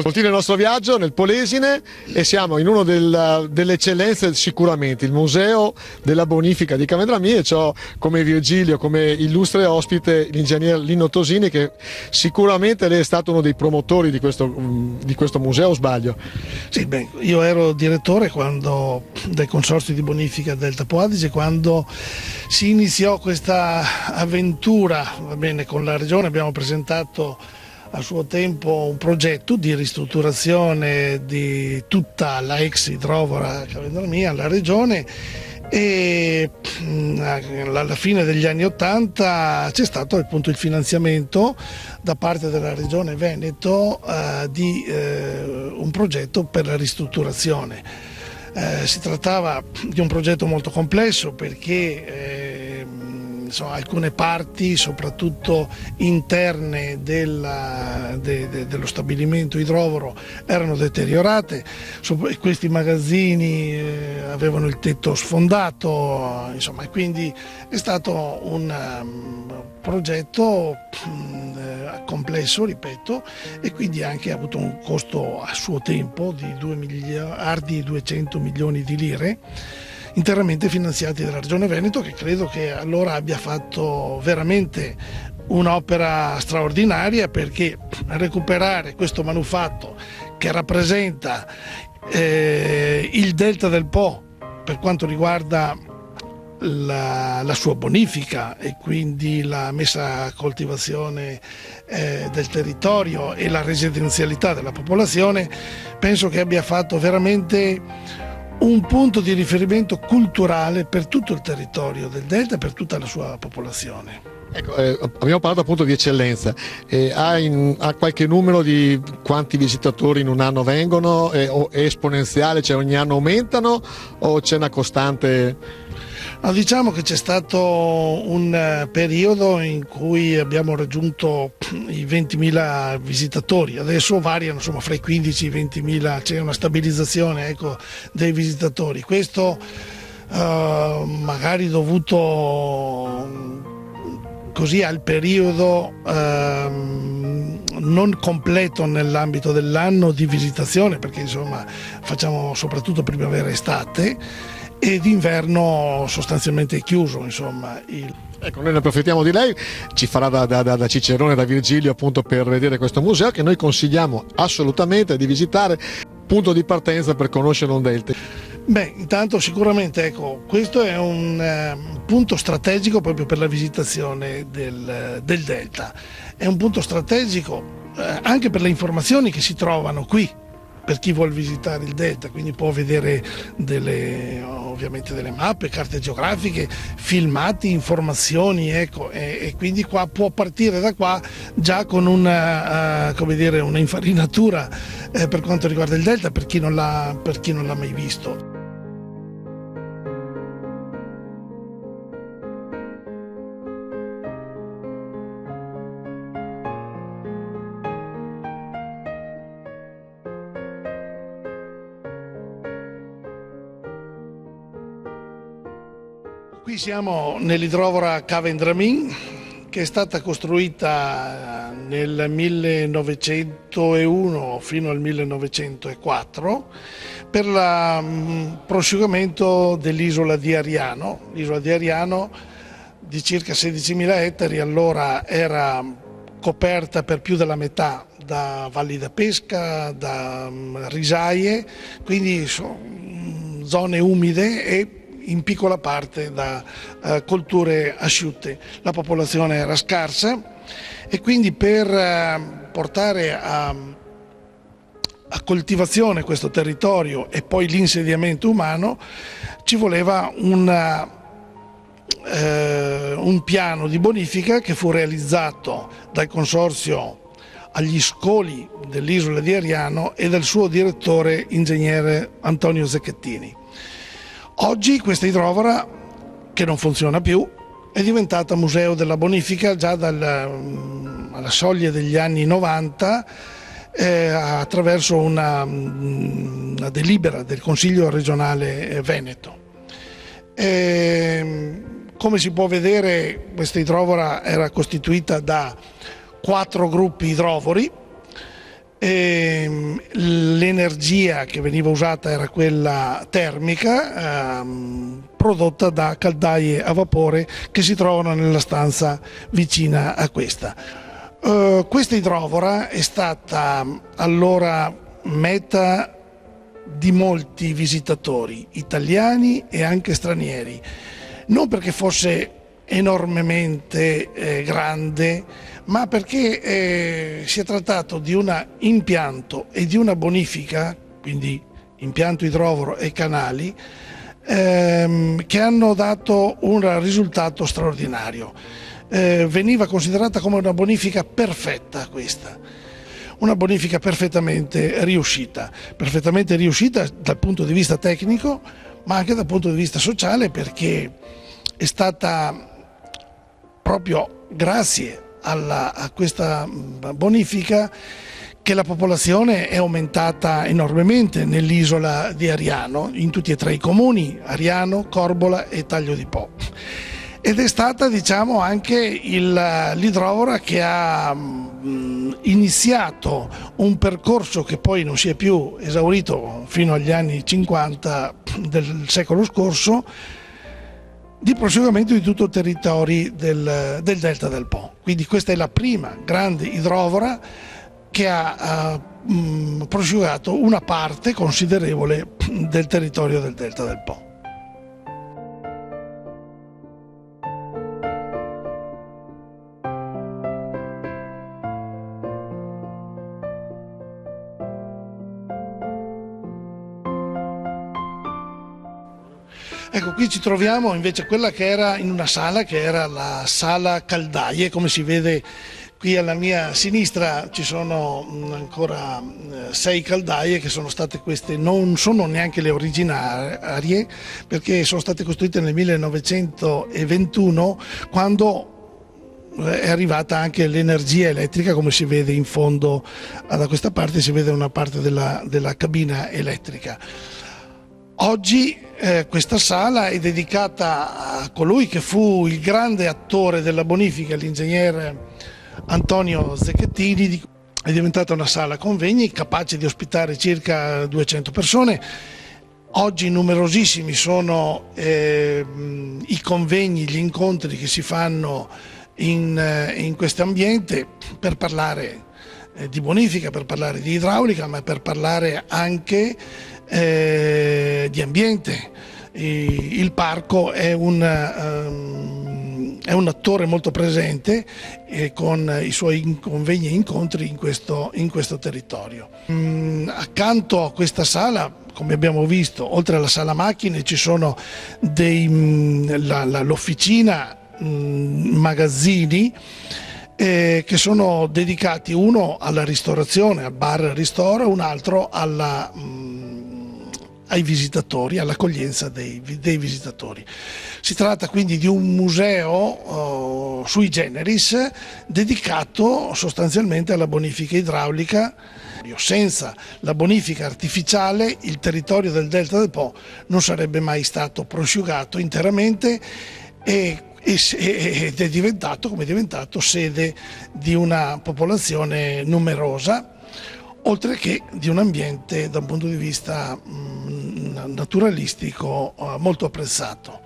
Continua il nostro viaggio nel Polesine e siamo in una delle eccellenze sicuramente, il Museo della Bonifica di Cavendrami, e c'ho come Virgilio, come illustre ospite, l'ingegnere Lino Tosini, che sicuramente lei è stato uno dei promotori di questo museo, o sbaglio? Sì, beh, io ero direttore del Consorzio di Bonifica Delta Po Adige quando si iniziò questa avventura, va bene, con la Regione. Abbiamo presentato a suo tempo un progetto di ristrutturazione di tutta la ex idrovora Cavendrami alla Regione, e alla fine degli anni '80 c'è stato appunto il finanziamento da parte della Regione Veneto di un progetto per la ristrutturazione. Si trattava di un progetto molto complesso perché alcune parti, soprattutto interne dello stabilimento idrovoro, erano deteriorate. Questi magazzini avevano il tetto sfondato, insomma, e quindi è stato un progetto complesso, ripeto, e quindi anche ha avuto un costo a suo tempo di 2 miliardi e 200 milioni di lire, interamente finanziati dalla Regione Veneto, che credo che allora abbia fatto veramente un'opera straordinaria, perché recuperare questo manufatto che rappresenta il Delta del Po per quanto riguarda la sua bonifica e quindi la messa a coltivazione del territorio e la residenzialità della popolazione, penso che abbia fatto veramente un punto di riferimento culturale per tutto il territorio del Delta e per tutta la sua popolazione. Ecco, abbiamo parlato appunto di eccellenza, ha qualche numero di quanti visitatori in un anno vengono, è esponenziale, cioè ogni anno aumentano, o c'è una costante? No, diciamo che c'è stato un periodo in cui abbiamo raggiunto i 20.000 visitatori, adesso variano, insomma, fra i 15 e i 20.000, c'è una stabilizzazione, ecco, dei visitatori. Questo magari dovuto così al periodo non completo nell'ambito dell'anno di visitazione, perché insomma facciamo soprattutto primavera e estate, e d'inverno sostanzialmente chiuso, insomma. Ecco, noi ne approfittiamo di lei, ci farà da Cicerone, da Virgilio, appunto, per vedere questo museo che noi consigliamo assolutamente di visitare, punto di partenza per conoscere un Delta. Beh, intanto sicuramente, ecco, questo è un punto strategico proprio per la visitazione del Delta, è un punto strategico anche per le informazioni che si trovano qui, per chi vuol visitare il Delta, quindi può vedere ovviamente delle mappe, carte geografiche, filmati, informazioni, ecco, e quindi qua può partire da qua già con un'infarinatura per quanto riguarda il Delta, per chi non l'ha mai visto. Qui siamo nell'idrovora Cavendramin, che è stata costruita nel 1901 fino al 1904 per il prosciugamento dell'isola di Ariano. L'isola di Ariano, di circa 16.000 ettari, allora era coperta per più della metà da valli da pesca, da risaie, quindi zone umide, e in piccola parte da colture asciutte. La popolazione era scarsa e quindi per portare a coltivazione questo territorio e poi l'insediamento umano ci voleva un piano di bonifica che fu realizzato dal Consorzio agli Scoli dell'isola di Ariano e dal suo direttore ingegnere Antonio Zecchettini. Oggi questa idrovora, che non funziona più, è diventata museo della bonifica già alla soglia degli anni 90 attraverso una delibera del Consiglio regionale Veneto. Come si può vedere, questa idrovora era costituita da 4 gruppi idrovori L'energia che veniva usata era quella termica, prodotta da caldaie a vapore che si trovano nella stanza vicina a questa. Questa idrovora è stata allora meta di molti visitatori italiani e anche stranieri, non perché fosse enormemente grande, ma perché si è trattato di un impianto e di una bonifica, quindi impianto idrovoro e canali, che hanno dato un risultato straordinario. Veniva considerata come una bonifica perfetta questa. Una bonifica perfettamente riuscita dal punto di vista tecnico, ma anche dal punto di vista sociale, perché è stata proprio grazie a questa bonifica che la popolazione è aumentata enormemente nell'isola di Ariano, in tutti e tre i comuni, Ariano, Corbola e Taglio di Po. Ed è stata, diciamo, anche l'idrovora che ha iniziato un percorso che poi non si è più esaurito fino agli anni 50 del secolo scorso, di prosciugamento di tutto il territorio del delta del Po. Quindi questa è la prima grande idrovora che ha prosciugato una parte considerevole del territorio del delta del Po. Ecco, qui ci troviamo invece quella che era in una sala, che era la sala caldaie. Come si vede qui alla mia sinistra ci sono ancora 6 caldaie che sono state queste, non sono neanche le originarie, perché sono state costruite nel 1921, quando è arrivata anche l'energia elettrica. Come si vede in fondo da questa parte, si vede una parte della cabina elettrica. Oggi questa sala è dedicata a colui che fu il grande attore della bonifica, l'ingegnere Antonio Zecchettini. È diventata una sala convegni capace di ospitare circa 200 persone. Oggi numerosissimi sono i convegni, gli incontri che si fanno in questo ambiente per parlare di bonifica, per parlare di idraulica, ma per parlare anche di ambiente. Il parco è un attore molto presente con i suoi convegni e incontri in questo territorio. Accanto a questa sala, come abbiamo visto, oltre alla sala macchine ci sono l'officina magazzini che sono dedicati, uno alla ristorazione, al bar ristoro, un altro ai visitatori, all'accoglienza dei visitatori. Si tratta quindi di un museo sui generis dedicato sostanzialmente alla bonifica idraulica. Senza la bonifica artificiale il territorio del delta del Po non sarebbe mai stato prosciugato interamente ed è diventato, come è diventato, sede di una popolazione numerosa, oltre che di un ambiente da un punto di vista naturalistico molto apprezzato.